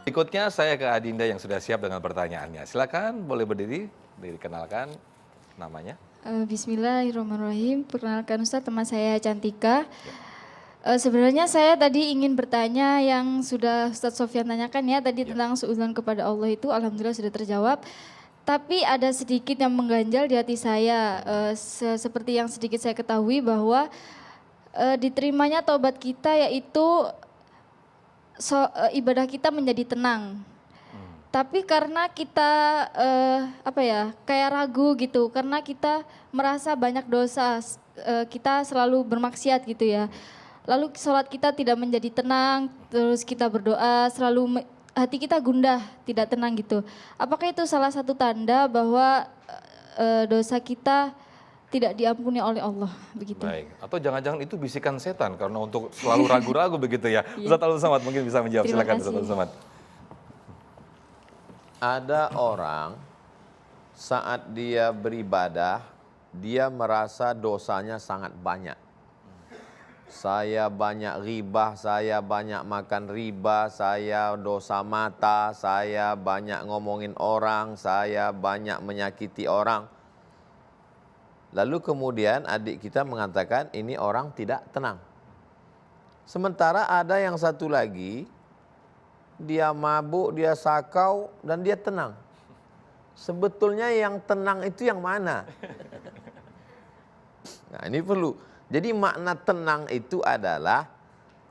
Berikutnya saya ke Adinda yang sudah siap dengan pertanyaannya. Silakan, boleh berdiri, dikenalkan namanya. Bismillahirrahmanirrahim. Perkenalkan Ustaz, teman saya Cantika. Sebenarnya saya tadi ingin bertanya yang sudah Ustaz Sofyan tanyakan ya tadi tentang suudzon kepada Allah itu alhamdulillah sudah terjawab. Tapi ada sedikit yang mengganjal di hati saya. Seperti yang sedikit saya ketahui bahwa diterimanya taubat kita yaitu ibadah kita menjadi tenang. Tapi karena kita kayak ragu gitu, karena kita merasa banyak dosa, kita selalu bermaksiat gitu ya. Lalu sholat kita tidak menjadi tenang, terus kita berdoa selalu hati kita gundah, tidak tenang gitu. Apakah itu salah satu tanda bahwa dosa kita tidak diampuni oleh Allah begitu? Baik, atau jangan-jangan itu bisikan setan karena untuk selalu ragu-ragu begitu ya. Ustaz Abdul Somad mungkin bisa menjawab. Terima Silakan kasih. Ustaz Abdul Somad. Ada orang saat dia beribadah, dia merasa dosanya sangat banyak. Saya banyak ribah, saya banyak makan riba, saya dosa mata, saya banyak ngomongin orang, saya banyak menyakiti orang. Lalu kemudian adik kita mengatakan ini orang tidak tenang. Sementara ada yang satu lagi, dia mabuk, dia sakau, dan dia tenang. Sebetulnya yang tenang itu yang mana? Nah ini perlu. Jadi makna tenang itu adalah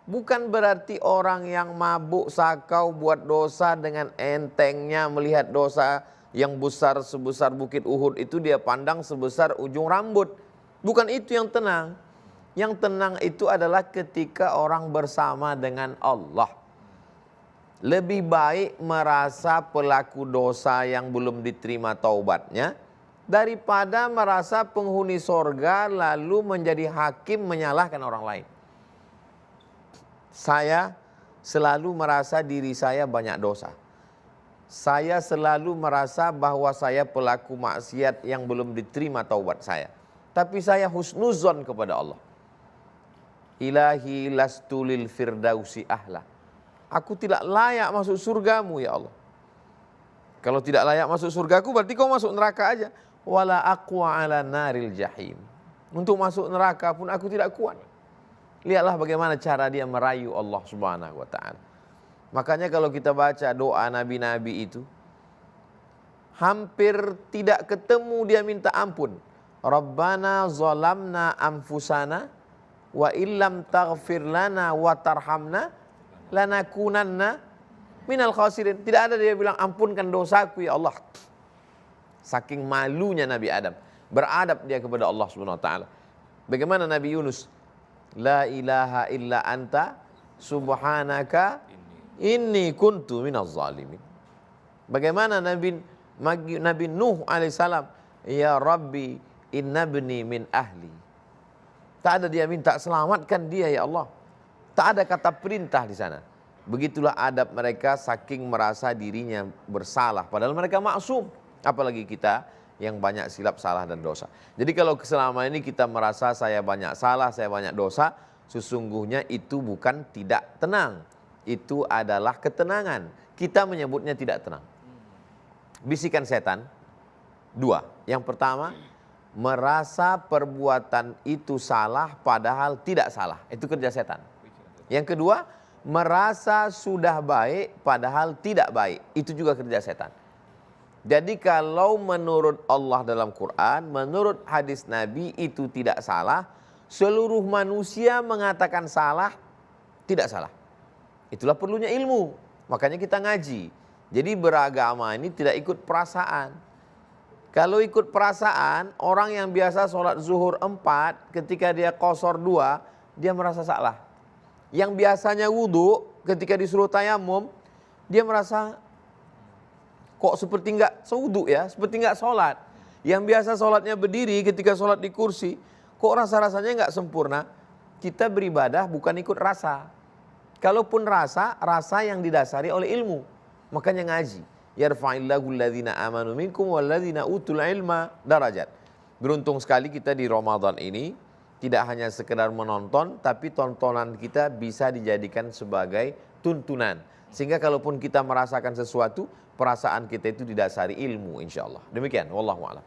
bukan berarti orang yang mabuk, sakau, buat dosa dengan entengnya melihat dosa yang besar sebesar bukit Uhud itu dia pandang sebesar ujung rambut. Bukan itu yang tenang. Yang tenang itu adalah ketika orang bersama dengan Allah. Lebih baik merasa pelaku dosa yang belum diterima taubatnya daripada merasa penghuni sorga lalu menjadi hakim menyalahkan orang lain. Saya selalu merasa diri saya banyak dosa. Saya selalu merasa bahwa saya pelaku maksiat yang belum diterima taubat saya. Tapi saya husnuzon kepada Allah. Ilahi lastu lil firdausi ahla. Aku tidak layak masuk surgamu ya Allah. Kalau tidak layak masuk surgaku berarti kau masuk neraka aja. Wala aqwa ala naril jahim. Untuk masuk neraka pun aku tidak kuat. Lihatlah bagaimana cara dia merayu Allah Subhanahu wa taala. Makanya kalau kita baca doa nabi-nabi itu hampir tidak ketemu dia minta ampun. Rabbana zalamna anfusana wa illam taghfir lana wa tarhamna lanakunanna minal khasirin. Tidak ada dia bilang ampunkan dosaku ya Allah. Saking malunya Nabi Adam, beradab dia kepada Allah Subhanahu wa taala. Bagaimana Nabi Yunus? La ilaha illa anta subhanaka inni kuntu minaz zalimin. Bagaimana Nabi Nuh alaihissalam? Ya Rabbi innabni min ahli. Tak ada dia minta selamatkan dia ya Allah. Tak ada kata perintah di sana. Begitulah adab mereka saking merasa dirinya bersalah. Padahal mereka maksum. Apalagi kita yang banyak silap, salah dan dosa. Jadi kalau selama ini kita merasa saya banyak salah, saya banyak dosa. Sesungguhnya itu bukan tidak tenang. Itu adalah ketenangan. Kita menyebutnya tidak tenang. Bisikan setan. Dua. Yang pertama, merasa perbuatan itu salah padahal tidak salah. Itu kerja setan. Yang kedua, merasa sudah baik padahal tidak baik. Itu juga kerja setan. Jadi kalau menurut Allah dalam Quran, menurut hadis Nabi itu tidak salah, seluruh manusia mengatakan salah, tidak salah. Itulah perlunya ilmu. Makanya kita ngaji. Jadi beragama ini tidak ikut perasaan. Kalau ikut perasaan, orang yang biasa sholat zuhur 4, ketika dia qashar 2, dia merasa salah. Yang biasanya wudhu, ketika disuruh tayamum, dia merasa kok seperti enggak sewudhu ya, seperti enggak sholat. Yang biasa sholatnya berdiri ketika sholat di kursi, kok rasa-rasanya enggak sempurna. Kita beribadah bukan ikut rasa. Kalaupun rasa yang didasari oleh ilmu. Makanya ngaji. Yarfa'illahu alladhina amanu minkum walladhina utul ilma darajat. Beruntung sekali kita di Ramadan ini tidak hanya sekedar menonton, tapi tontonan kita bisa dijadikan sebagai tuntunan. Sehingga kalaupun kita merasakan sesuatu, perasaan kita itu didasari ilmu insya Allah. Demikian, wallahu a'lam.